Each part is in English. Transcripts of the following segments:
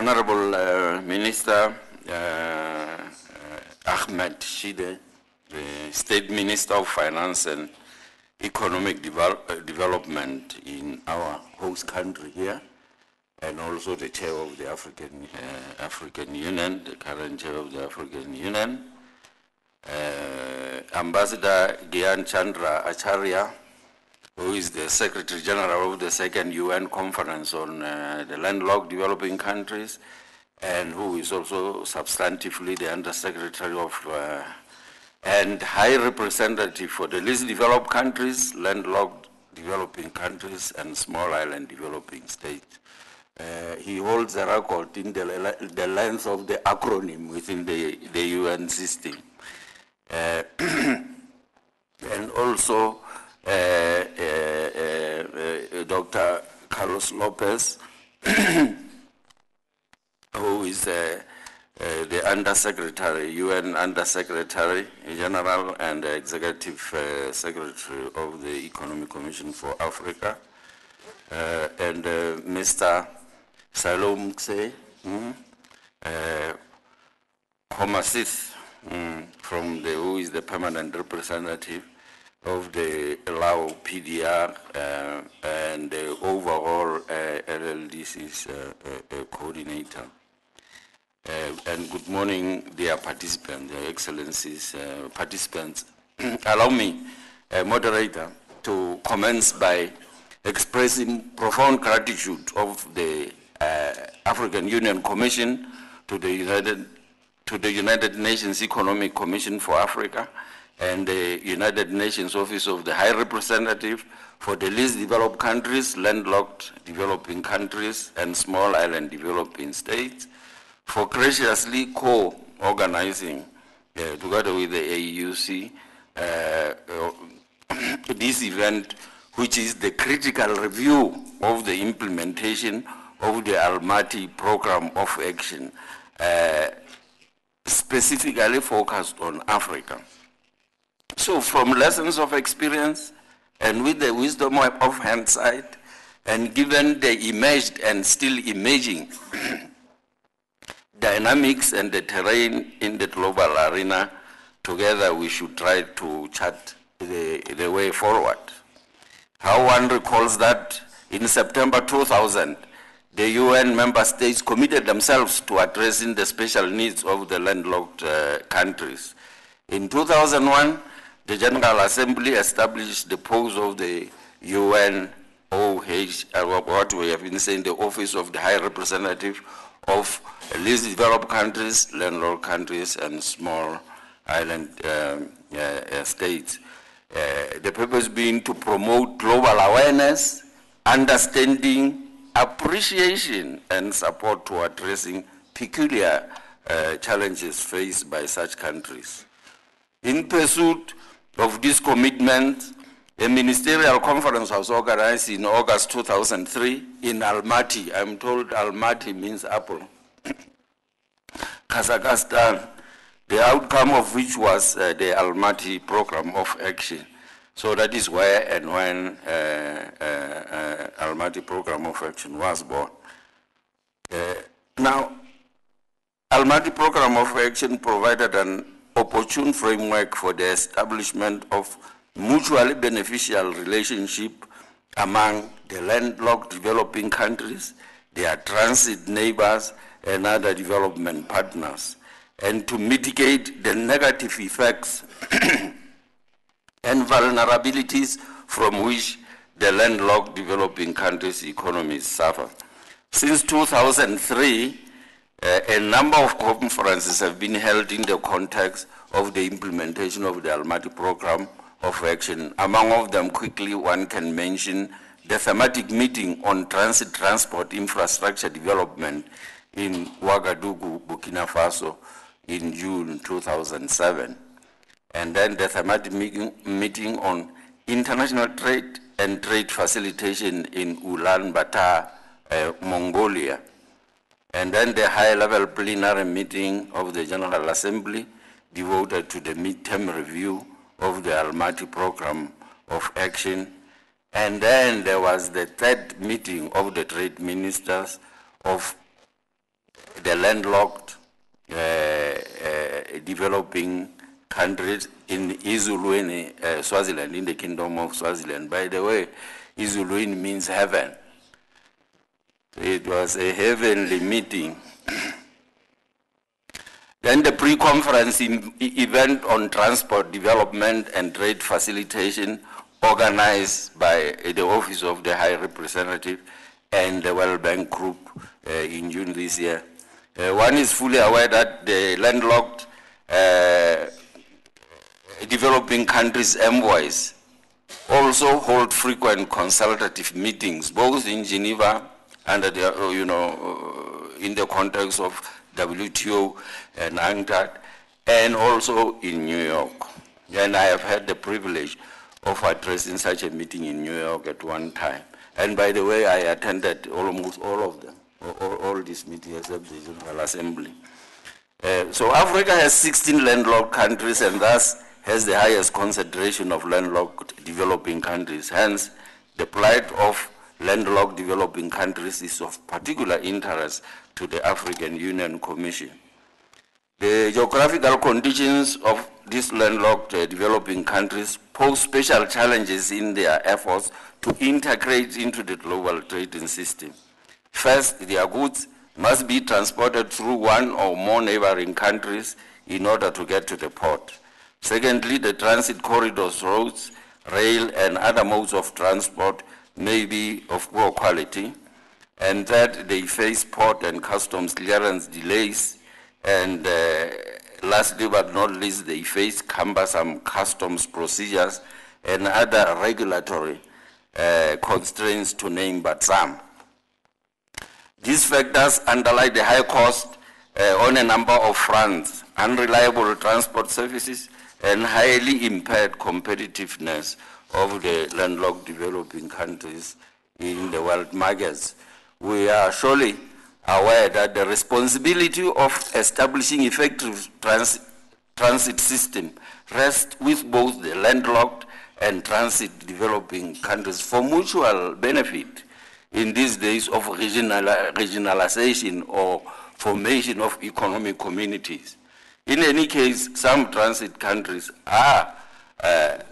Honorable Minister Ahmed, the State Minister of Finance and Economic Development in our host country here, and also the Chair of the African Union, the current Chair of the African Union, Ambassador Gyan Chandra Acharya, who is the Secretary General of the Second UN Conference on the Landlocked Developing Countries, and who is also substantively the Undersecretary of and High Representative for the least developed countries, landlocked developing countries, and small island developing states. He holds a record in the length of the acronym within the UN system. And also Dr. Carlos Lopez, who is the Undersecretary, UN Undersecretary General and Executive Secretary of the Economic Commission for Africa, and Mr. Salom Kse Homasith, who is the permanent representative of the Lao PDR and the overall LLDC's coordinator. And good morning, dear participants, Their Excellencies, participants. Allow me, moderator, to commence by expressing profound gratitude of the African Union Commission to the United Nations Economic Commission for Africa and the United Nations Office of the High Representative for the least developed countries, landlocked developing countries, and small island developing states for graciously co-organizing, together with the AEUC, this event, which is the critical review of the implementation of the Almaty Program of Action, specifically focused on Africa. So from lessons of experience and with the wisdom of hindsight, and given the emerged and still emerging dynamics and the terrain in the global arena, together we should try to chart the way forward. How one recalls that in September 2000, the UN member states committed themselves to addressing the special needs of the landlocked countries. In 2001, the General Assembly established the post of the UNOH, what we have been saying, the Office of the High Representative of least developed countries, landlocked countries, and small island states. The purpose being to promote global awareness, understanding, appreciation, and support to addressing peculiar challenges faced by such countries. In pursuit of this commitment, a ministerial conference was organized in August 2003 in Almaty. I'm told Almaty means apple. Kazakhstan, the outcome of which was the Almaty Program of Action. So that is where and when Almaty Program of Action was born. Now, Almaty Program of Action provided an opportune framework for the establishment of mutually beneficial relationship among the landlocked developing countries, their transit neighbors, and other development partners, and to mitigate the negative effects and vulnerabilities from which the landlocked developing countries' economies suffer. Since 2003, a number of conferences have been held in the context of the implementation of the Almaty Program of Action. Among of them, quickly, one can mention the thematic meeting on transit transport infrastructure development in Ouagadougou, Burkina Faso in June 2007. And then the thematic meeting on international trade and trade facilitation in Ulaanbaatar, Mongolia. And then the high-level plenary meeting of the General Assembly devoted to the midterm review of the Almaty Program of Action. And then there was the third meeting of the trade ministers of the landlocked developing countries in Izulwini, Swaziland, in the Kingdom of Swaziland. By the way, Izulwini means heaven. It was a heavenly meeting. Then the pre-conference event on transport development and trade facilitation organized by the Office of the High Representative and the World Bank Group in June this year. One is fully aware that the landlocked developing countries envoys also hold frequent consultative meetings, both in Geneva and in the context of WTO and UNCTAD, and also in New York. And I have had the privilege of addressing such a meeting in New York at one time. And by the way, I attended almost all of them, all these meetings except the General Assembly. So Africa has 16 landlocked countries and thus has the highest concentration of landlocked developing countries. Hence, the plight of landlocked developing countries is of particular interest to the African Union Commission. The geographical conditions of these landlocked developing countries pose special challenges in their efforts to integrate into the global trading system. First, their goods must be transported through one or more neighboring countries in order to get to the port. Secondly, the transit corridors, roads, rail, and other modes of transport may be of poor quality. And third, they face port and customs clearance delays. And lastly but not least, they face cumbersome customs procedures and other regulatory constraints, to name but some. These factors underlie the high cost on a number of fronts, unreliable transport services, and highly impaired competitiveness of the landlocked developing countries in the world markets. We are surely aware that the responsibility of establishing effective transit system rests with both the landlocked and transit developing countries for mutual benefit in these days of regionalization or formation of economic communities. In any case, some transit countries are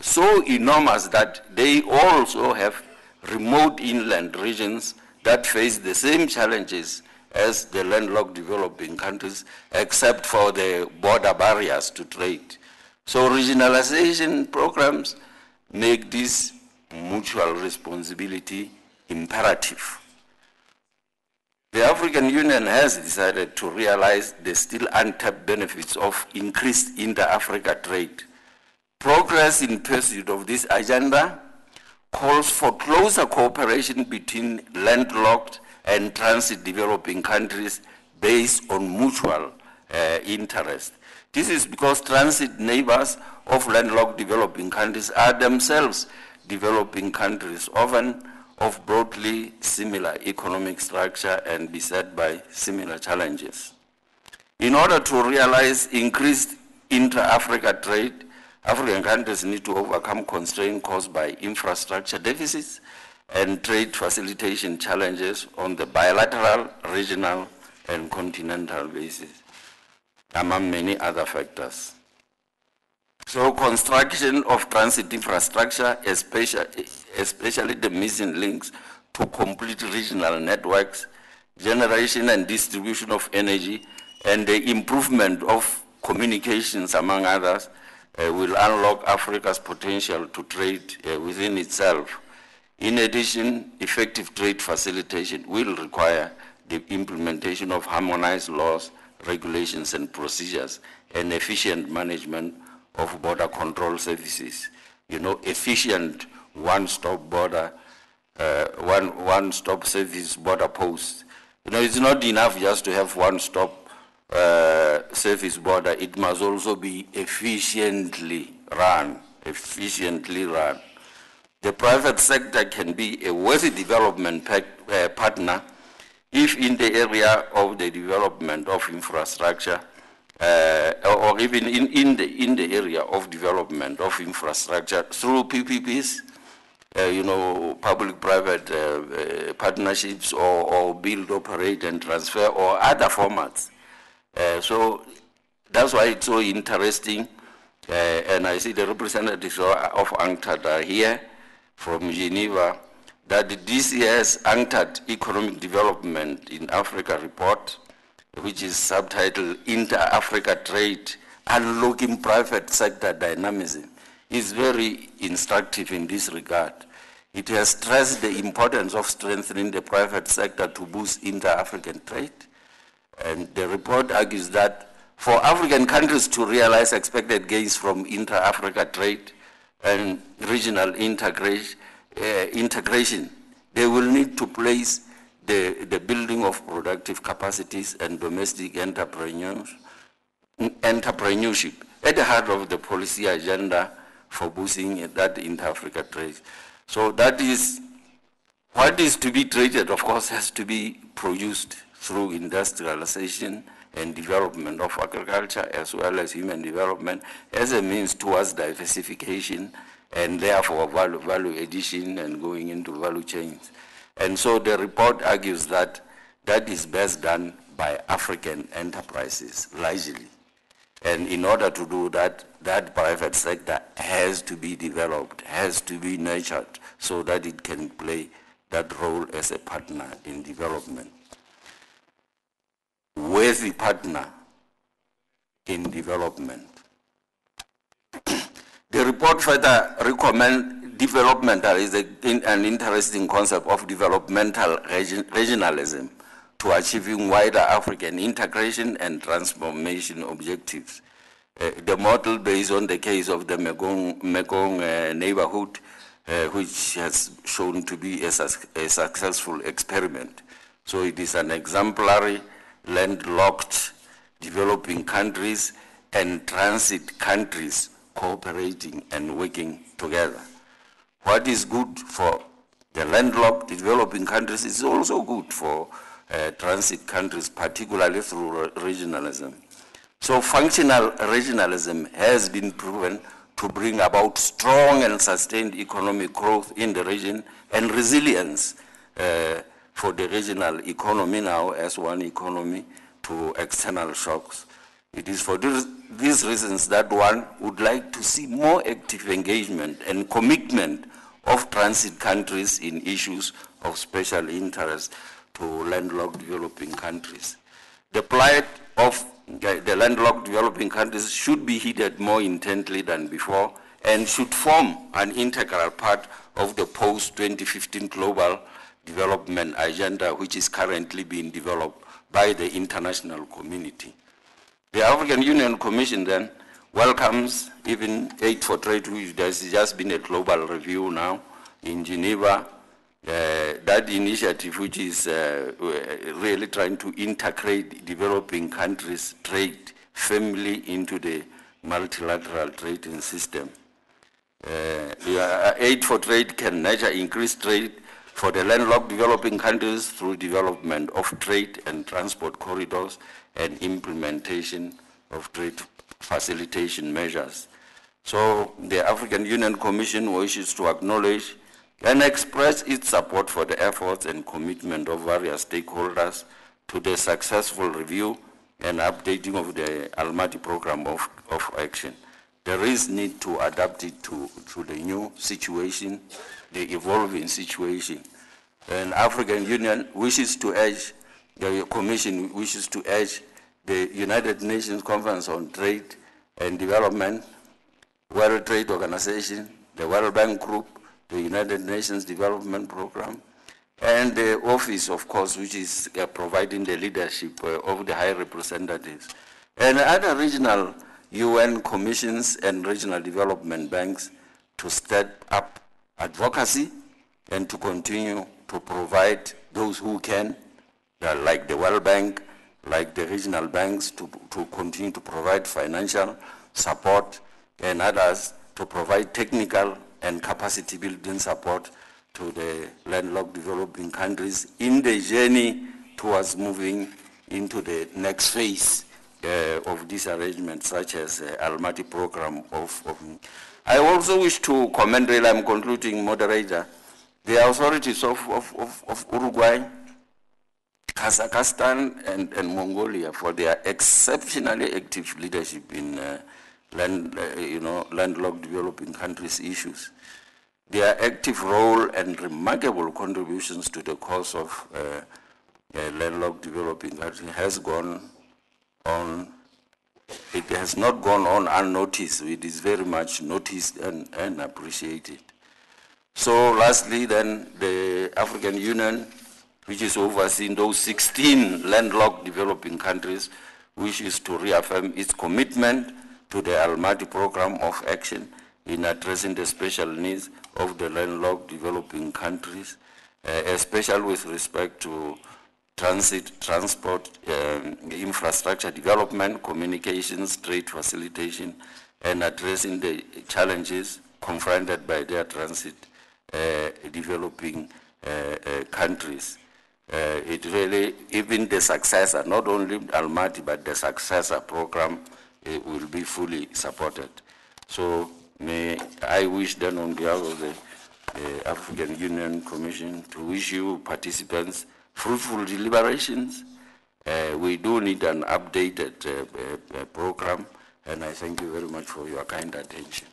so enormous that they also have remote inland regions that face the same challenges as the landlocked developing countries, except for the border barriers to trade. So regionalization programs make this mutual responsibility imperative. The African Union has decided to realize the still untapped benefits of increased inter-Africa trade. Progress in pursuit of this agenda calls for closer cooperation between landlocked and transit developing countries based on mutual interest. This is because transit neighbors of landlocked developing countries are themselves developing countries, often of broadly similar economic structure and beset by similar challenges. In order to realize increased intra-Africa trade, African countries need to overcome constraints caused by infrastructure deficits and trade facilitation challenges on the bilateral, regional, and continental basis, among many other factors. So construction of transit infrastructure, especially the missing links to complete regional networks, generation and distribution of energy, and the improvement of communications, among others, will unlock Africa's potential to trade within itself. In addition, effective trade facilitation will require the implementation of harmonized laws, regulations, and procedures, and efficient management of border control services. Efficient one-stop border, one-stop service border posts. It's not enough just to have one-stop service border. It must also be efficiently run. The private sector can be a worthy development partner if in the area of the development of infrastructure, or even in the area of development of infrastructure through PPPs, public-private partnerships or build, operate, and transfer, or other formats. So that's why it's so interesting. And I see the representatives of UNCTAD are here from Geneva, that this year's UNCTAD Economic Development in Africa report, which is subtitled Inter-Africa Trade, Unlocking Private Sector Dynamism, is very instructive in this regard. It has stressed the importance of strengthening the private sector to boost inter-African trade. And the report argues that for African countries to realize expected gains from inter-Africa trade and regional integration, they will need to place the building of productive capacities and domestic entrepreneurship at the heart of the policy agenda for boosting that inter-Africa trade. So that is what is to be traded, of course, has to be produced through industrialization and development of agriculture as well as human development as a means towards diversification and therefore value addition and going into value chains. And so the report argues that that is best done by African enterprises largely. And in order to do that, that private sector has to be developed, has to be nurtured so that it can play that role as a partner in development. Worthy partner in development. The report further recommends developmental is an interesting concept of developmental regionalism to achieving wider African integration and transformation objectives. The model based on the case of the Mekong neighborhood, which has shown to be a successful experiment. So it is an exemplary landlocked developing countries and transit countries cooperating and working together. What is good for the landlocked developing countries is also good for transit countries, particularly through regionalism. So functional regionalism has been proven to bring about strong and sustained economic growth in the region and resilience for the regional economy now as one economy to external shocks. It is for these reasons that one would like to see more active engagement and commitment of transit countries in issues of special interest to landlocked developing countries. The plight of the landlocked developing countries should be heeded more intently than before and should form an integral part of the post-2015 global development agenda, which is currently being developed by the international community. The African Union Commission then welcomes even Aid for Trade, which has just been a global review now in Geneva, that initiative which is really trying to integrate developing countries' trade firmly into the multilateral trading system. Aid for Trade can nurture increased trade for the landlocked developing countries through development of trade and transport corridors and implementation of trade facilitation measures. So the African Union Commission wishes to acknowledge and express its support for the efforts and commitment of various stakeholders to the successful review and updating of the Almaty program of action. There is need to adapt it to the new situation, the evolving situation. And African Union wishes to urge, the Commission wishes to urge the United Nations Conference on Trade and Development, World Trade Organization, the World Bank Group, the United Nations Development Program, and the office, of course, which is providing the leadership of the High Representatives, and other regional UN commissions and regional development banks to step up advocacy and to continue to provide those who can, like the World Bank, like the regional banks, to continue to provide financial support, and others to provide technical and capacity building support to the landlocked developing countries in the journey towards moving into the next phase of this arrangement, such as Almaty program of I also wish to commend, really, I'm concluding, moderator, the authorities of Uruguay, Kazakhstan, and Mongolia for their exceptionally active leadership in landlocked developing countries issues. Their active role and remarkable contributions to the cause of landlocked developing countries has gone on. It has not gone on unnoticed. It is very much noticed and appreciated. So lastly, then, the African Union, which is overseeing those 16 landlocked developing countries, wishes to reaffirm its commitment to the Almaty program of action in addressing the special needs of the landlocked developing countries, especially with respect to transport, infrastructure development, communications, trade facilitation, and addressing the challenges confronted by their transit developing countries. It really, even the successor, not only Almaty, but the successor program will be fully supported. So I wish then on behalf of the African Union Commission to wish you participants fruitful deliberations. We do need an updated program, and I thank you very much for your kind attention.